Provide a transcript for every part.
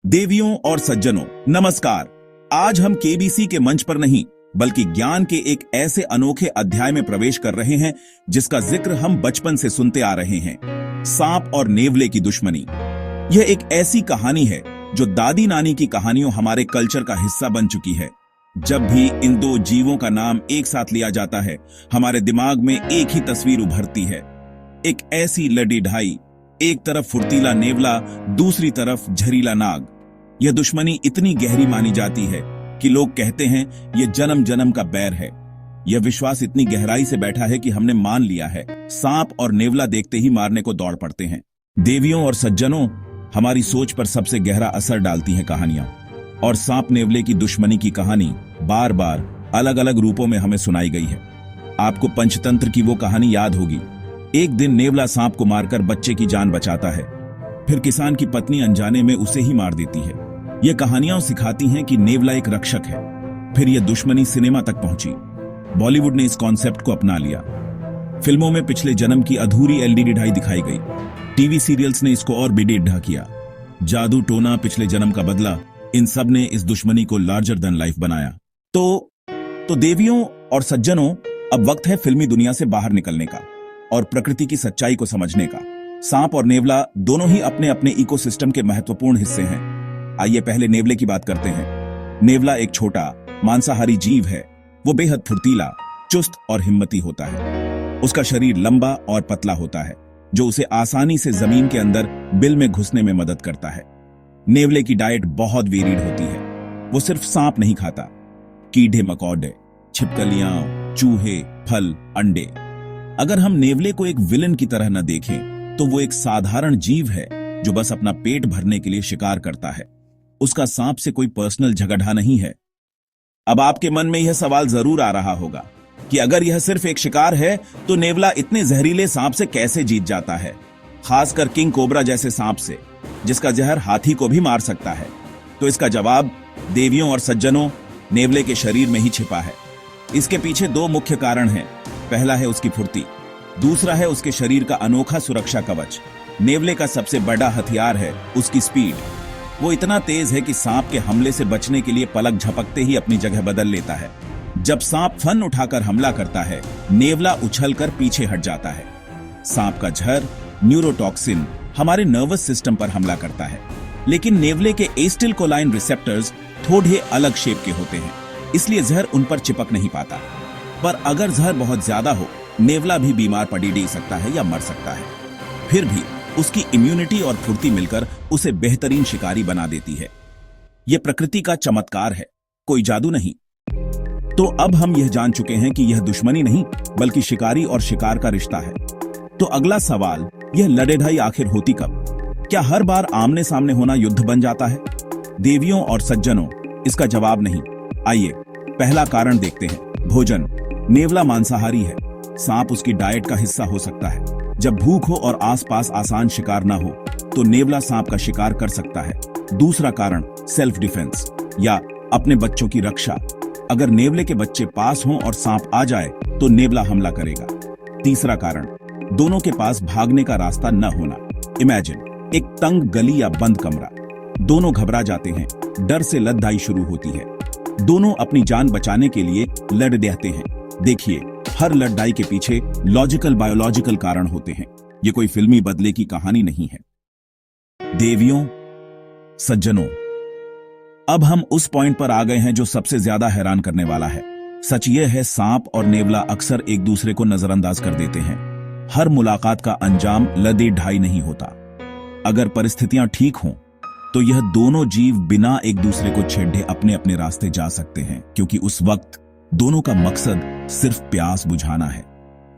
देवियों और सज्जनों, नमस्कार। आज हम केबीसी के मंच पर नहीं बल्कि ज्ञान के एक ऐसे अनोखे अध्याय में प्रवेश कर रहे हैं जिसका जिक्र हम बचपन से सुनते आ रहे हैं, सांप और नेवले की दुश्मनी। यह एक ऐसी कहानी है जो दादी नानी की कहानियों हमारे कल्चर का हिस्सा बन चुकी है। जब भी इन दो जीवों का नाम एक साथ लिया जाता है, हमारे दिमाग में एक ही तस्वीर उभरती है, एक ऐसी लड़ी ढाई, एक तरफ फुर्तीला नेवला, दूसरी तरफ झरीला नाग। यह दुश्मनी इतनी गहरी मानी जाती है कि लोग कहते हैं यह जन्म जन्म का बैर है। यह विश्वास इतनी गहराई से बैठा है कि हमने मान लिया है, सांप और नेवला देखते ही मारने को दौड़ पड़ते हैं। देवियों और सज्जनों, हमारी सोच पर सबसे गहरा असर डालती हैं कहानियां, और सांप नेवले की दुश्मनी की कहानी बार बार अलग अलग रूपों में हमें सुनाई गई है। आपको पंचतंत्र की वो कहानी याद होगी। एक दिन नेवला सांप को मारकर बच्चे की जान बचाता है, फिर किसान की पत्नी अनजाने में उसे ही मार देती है। ये कहानियां सिखाती हैं कि नेवला एक रक्षक है। फिर यह दुश्मनी सिनेमा तक पहुंची। बॉलीवुड ने इस कॉन्सेप्ट को अपना लिया। फिल्मों में पिछले जन्म की अधूरी एलईडी ढाई दिखाई गई। टीवी सीरियल्स ने इसको और भी टेढ़ा किया। जादू टोना, पिछले जन्म का बदला, इन सब ने इस दुश्मनी को लार्जर देन लाइफ बनाया। तो देवियों और सज्जनों, अब वक्त है फिल्मी दुनिया से बाहर निकलने का और प्रकृति की सच्चाई को समझने का। सांप और नेवला दोनों ही अपने अपने इकोसिस्टम के महत्वपूर्ण हिस्से हैं। आइए पहले नेवले की बात करते हैं। नेवला एक छोटा मांसाहारी जीव है। वो बेहद फुर्तीला, चुस्त और हिम्मती होता है। उसका शरीर लंबा और पतला होता है, जो उसे आसानी से जमीन के अंदर बिल में घुसने में मदद करता है। नेवले की डाइट बहुत वेरिड होती है। वो सिर्फ सांप नहीं खाता, कीड़े मकोड़े, छिपकलियां, चूहे, फल, अंडे। अगर हम नेवले को एक विलन की तरह न देखें तो वो एक साधारण जीव है जो बस अपना पेट भरने के लिए शिकार करता है। उसका सांप से कोई पर्सनल झगड़ा नहीं है। अब आपके मन में यह सवाल जरूर आ रहा होगा कि अगर यह सिर्फ एक शिकार है तो नेवला इतने जहरीले सांप से कैसे जीत जाता है, खासकर किंग कोबरा जैसे सांप से, जिसका जहर हाथी को भी मार सकता है। तो इसका जवाब, देवियों और सज्जनों, नेवले के शरीर में ही छिपा है। इसके पीछे दो मुख्य कारण हैं। पहला है उसकी फुर्ती, दूसरा है उसके शरीर का अनोखा सुरक्षा कवच। नेवले का सबसे बड़ा हथियार है उसकी स्पीड। वो इतना तेज है कि सांप के हमले से बचने के लिए पलक झपकते ही अपनी जगह बदल लेता है। जब सांप फन उठाकर हमला करता है, नेवला उछलकर पीछे हट जाता है। सांप का जहर, न्यूरोटॉक्सिन, हमारे नर्वस सिस्टम पर हमला करता है, लेकिन नेवले के एसिटिलकोलाइन रिसेप्टर्स थोड़े अलग शेप के होते हैं, इसलिए जहर उन पर चिपक नहीं पाता। पर अगर जहर बहुत ज्यादा हो, नेवला भी बीमार पड़ी दे सकता है या मर सकता है। फिर भी उसकी इम्यूनिटी और फुर्ती मिलकर उसे बेहतरीन शिकारी बना देती है। यह प्रकृति का चमत्कार है, कोई जादू नहीं। तो अब हम यह जान चुके हैं कि यह दुश्मनी नहीं बल्कि शिकारी और शिकार का रिश्ता है। तो अगला सवाल, यह लड़ाई आखिर होती कब? क्या हर बार आमने सामने होना युद्ध बन जाता है? देवियों और सज्जनों, इसका जवाब नहीं। आइए पहला कारण देखते हैं, भोजन। नेवला मांसाहारी है। सांप उसकी डाइट का हिस्सा हो सकता है। जब भूख हो और आसपास आसान शिकार ना हो तो नेवला सांप का शिकार कर सकता है। दूसरा कारण, सेल्फ डिफेंस या अपने बच्चों की रक्षा। अगर नेवले के बच्चे पास हों और सांप आ जाए तो नेवला हमला करेगा। तीसरा कारण, दोनों के पास भागने का रास्ता न होना। इमेजिन एक तंग गली या बंद कमरा। दोनों घबरा जाते हैं, डर से लड़ाई शुरू होती है। दोनों अपनी जान बचाने के लिए लड़ देते हैं। देखिए, हर लड़ाई के पीछे लॉजिकल बायोलॉजिकल कारण होते हैं। ये कोई फिल्मी बदले की कहानी नहीं है। देवियों, सज्जनों, अब हम उस पॉइंट पर आ गए हैं जो सबसे ज्यादा हैरान करने वाला है। सच ये है, सांप और नेवला अक्सर एक दूसरे को नजरअंदाज कर देते हैं। हर मुलाकात का अंजाम लड़ी ढाई नहीं होता। अगर परिस्थितियां ठीक हों तो यह दोनों जीव बिना एक दूसरे को छेड़े अपने अपने रास्ते जा सकते हैं, क्योंकि उस वक्त दोनों का मकसद सिर्फ प्यास बुझाना है,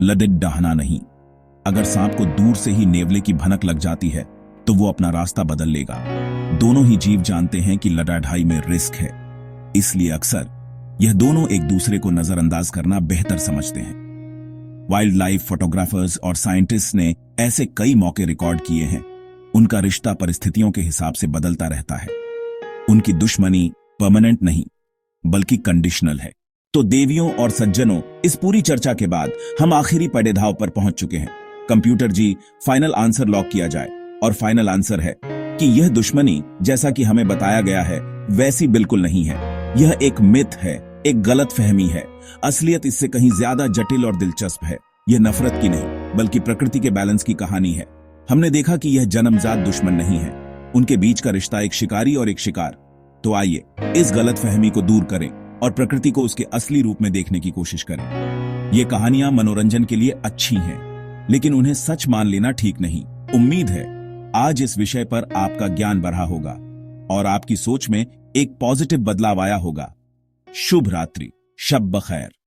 लड़े डहाना नहीं। अगर सांप को दूर से ही नेवले की भनक लग जाती है तो वो अपना रास्ता बदल लेगा। दोनों ही जीव जानते हैं कि लड़ाई में रिस्क है, इसलिए अक्सर यह दोनों एक दूसरे को नजरअंदाज करना बेहतर समझते हैं। वाइल्ड लाइफ फोटोग्राफर्स और साइंटिस्ट ने ऐसे कई मौके रिकॉर्ड किए हैं। उनका रिश्ता परिस्थितियों के हिसाब से बदलता रहता है। उनकी दुश्मनी परमानेंट नहीं बल्कि कंडीशनल है। तो देवियों और सज्जनों, इस पूरी चर्चा के बाद हम आखिरी पड़ेधाव पर पहुंच चुके हैं। कंप्यूटर जी, फाइनल आंसर लॉक किया जाए। और फाइनल आंसर है कि यह दुश्मनी जैसा कि हमें बताया गया है वैसी बिल्कुल नहीं है। यह एक मिथ है, एक गलत फहमी है। असलियत इससे कहीं ज्यादा जटिल और दिलचस्प है। यह नफरत की नहीं बल्कि प्रकृति के बैलेंस की कहानी है। हमने देखा कि यह जन्मजात दुश्मन नहीं है, उनके बीच का रिश्ता एक शिकारी और एक शिकार। तो आइए इस गलत फहमी को दूर करें और प्रकृति को उसके असली रूप में देखने की कोशिश करें। ये कहानियां मनोरंजन के लिए अच्छी हैं, लेकिन उन्हें सच मान लेना ठीक नहीं। उम्मीद है आज इस विषय पर आपका ज्ञान बढ़ा होगा और आपकी सोच में एक पॉजिटिव बदलाव आया होगा। शुभ रात्रि, शब बखैर।